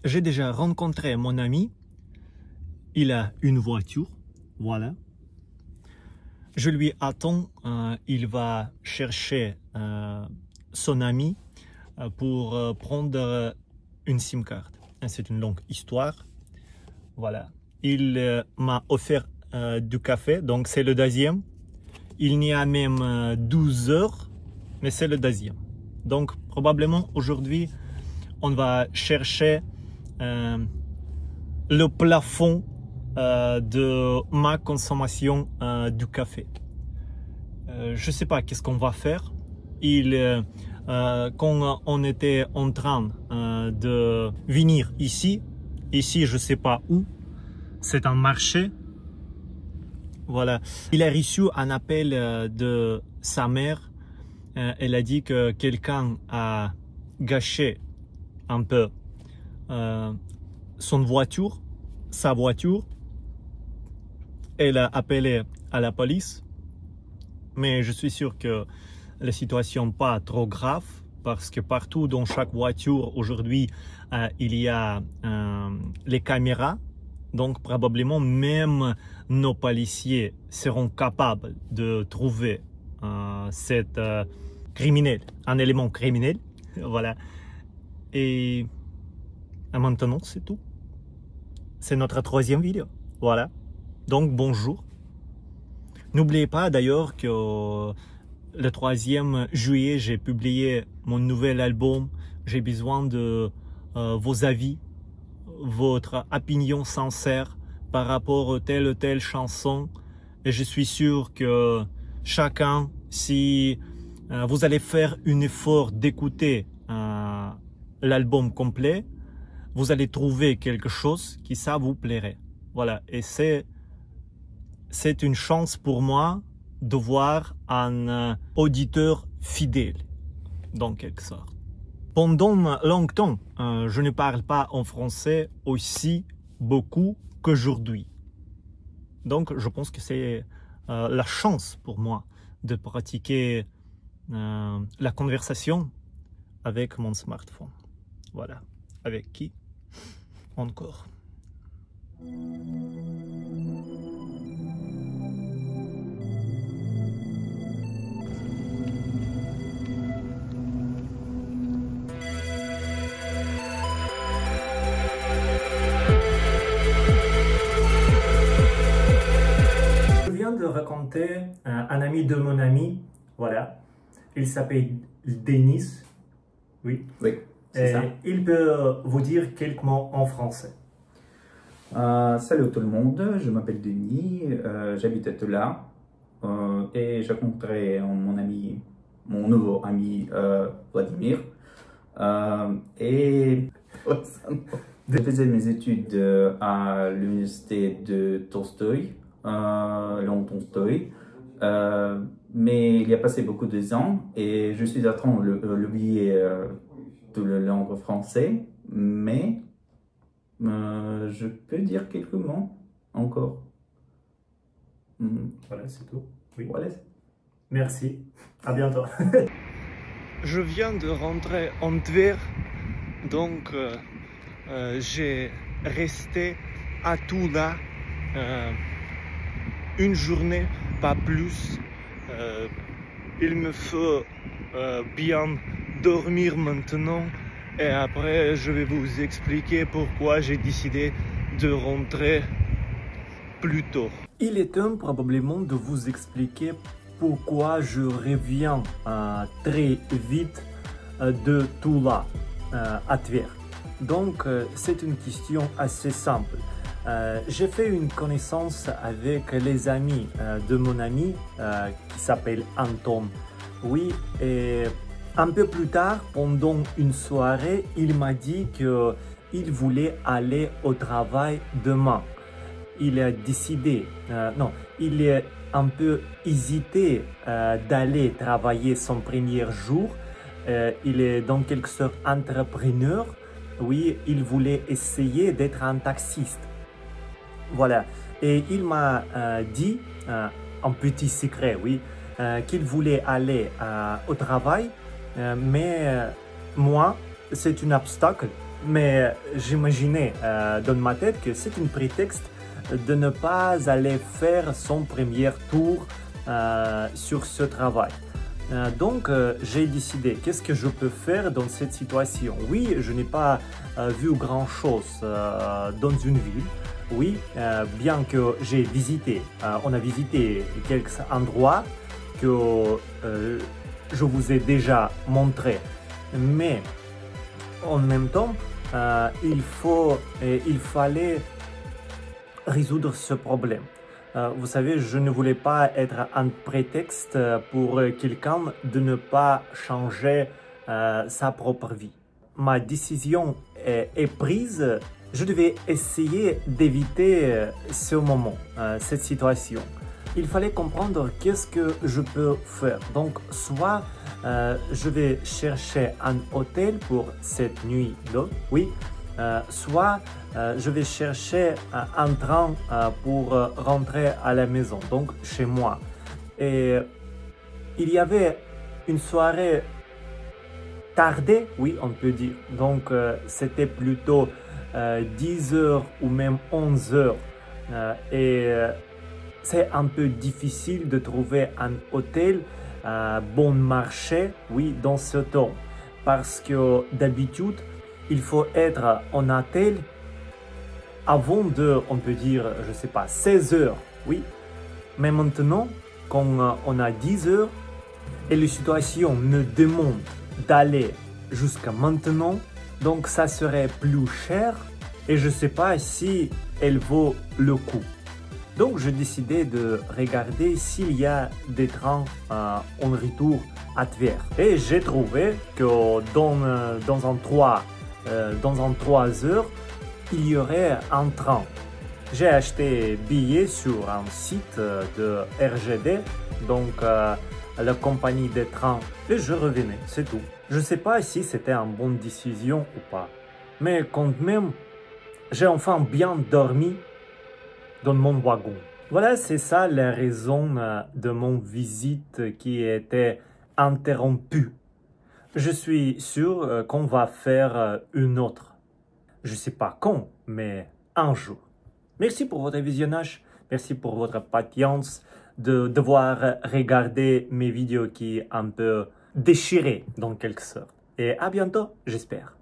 j'ai déjà rencontré mon ami. Il a une voiture, voilà. Je lui attends, il va chercher son ami pour prendre une SIM card. C'est une longue histoire. Voilà. Il m'a offert du café, donc c'est le deuxième. Il y a même 12 heures, mais c'est le deuxième. Donc probablement aujourd'hui, on va chercher le plafond de ma consommation du café. Je ne sais pas qu'est-ce qu'on va faire. Quand on était en train de venir ici je ne sais pas où, c'est un marché. Voilà. Il a reçu un appel de sa mère. Elle a dit que quelqu'un a gâché un peu sa voiture. Elle a appelé à la police, mais je suis sûr que la situation n'est pas trop grave parce que partout dans chaque voiture aujourd'hui il y a les caméras, donc probablement même nos policiers seront capables de trouver cet criminel, un élément criminel, voilà. Et maintenant c'est tout. C'est notre troisième vidéo, voilà. Donc bonjour. N'oubliez pas d'ailleurs que le 3e juillet, j'ai publié mon nouvel album. J'ai besoin de vos avis, votre opinion sincère par rapport à telle ou telle chanson. Et je suis sûr que chacun, si vous allez faire un effort d'écouter l'album complet, vous allez trouver quelque chose qui ça vous plairait. Voilà, et c'est une chance pour moi de voir un auditeur fidèle, dans quelque sorte. Pendant longtemps, je ne parle pas en français aussi beaucoup qu'aujourd'hui. Donc, je pense que c'est la chance pour moi de pratiquer la conversation avec mon smartphone. Voilà. Avec qui? Encore. Je viens de raconter un ami de mon ami, voilà. Il s'appelle Denis, oui. Oui, c'est ça. Il peut vous dire quelques mots en français. Salut tout le monde, je m'appelle Denis, j'habite à Tula et j'ai rencontré mon nouveau ami Vladimir. Et je faisais mes études à l'université de Tolstoï, Léon Tolstoï, mais il y a passé beaucoup de ans et je suis en train d'oublier tout le langue français, mais je peux dire quelques mots encore. Voilà, c'est tout. Oui. Voilà. Merci. À bientôt. Je viens de rentrer en Tver, donc j'ai resté à Tula une journée, pas plus. Il me faut bien dormir maintenant. Et après, je vais vous expliquer pourquoi j'ai décidé de rentrer plus tôt. Il est temps probablement de vous expliquer pourquoi je reviens très vite de Tula à Tver. Donc, c'est une question assez simple. J'ai fait une connaissance avec les amis de mon ami qui s'appelle Anton. Oui, et un peu plus tard, pendant une soirée, il m'a dit qu'il voulait aller au travail demain. Il a décidé, il a un peu hésité d'aller travailler son premier jour. Il est dans quelque sorte entrepreneur. Oui, il voulait essayer d'être un taxiste. Voilà. Et il m'a dit, un petit secret, oui, qu'il voulait aller au travail. Mais moi, c'est un obstacle Mais j'imaginais dans ma tête que c'est un prétexte de ne pas aller faire son premier tour sur ce travail. Donc, j'ai décidé qu'est-ce que je peux faire dans cette situation. Oui, je n'ai pas vu grand-chose dans une ville. Oui, bien que j'ai visité, on a visité quelques endroits que je vous ai déjà montré. Mais en même temps, il fallait résoudre ce problème. Vous savez, je ne voulais pas être un prétexte pour quelqu'un de ne pas changer sa propre vie. Ma décision est prise. Je devais essayer d'éviter ce moment, cette situation. Il fallait comprendre qu'est-ce que je peux faire. Donc, soit je vais chercher un hôtel pour cette nuit-là, oui, soit je vais chercher un train pour rentrer à la maison, donc chez moi. Et il y avait une soirée tardée, oui, on peut dire. Donc, c'était plutôt 10 heures ou même 11 heures. C'est un peu difficile de trouver un hôtel bon marché, oui, dans ce temps. Parce que d'habitude, il faut être en hôtel avant de, on peut dire, je sais pas, 16 heures, oui. Mais maintenant, quand on a 10 heures et la situation me demande d'aller jusqu'à maintenant, donc ça serait plus cher et je ne sais pas si elle vaut le coup. Donc, j'ai décidé de regarder s'il y a des trains en retour à Tver. Et j'ai trouvé que dans un 3 heures, il y aurait un train. J'ai acheté billet sur un site de RGD, donc la compagnie des trains, et je revenais, c'est tout. Je ne sais pas si c'était une bonne décision ou pas, mais quand même, j'ai enfin bien dormi dans mon wagon. Voilà, c'est ça la raison de mon visite qui était interrompue. Je suis sûr qu'on va faire une autre. Je ne sais pas quand, mais un jour. Merci pour votre visionnage. Merci pour votre patience de devoir regarder mes vidéos qui un peu déchirées dans quelque sorte. Et à bientôt, j'espère.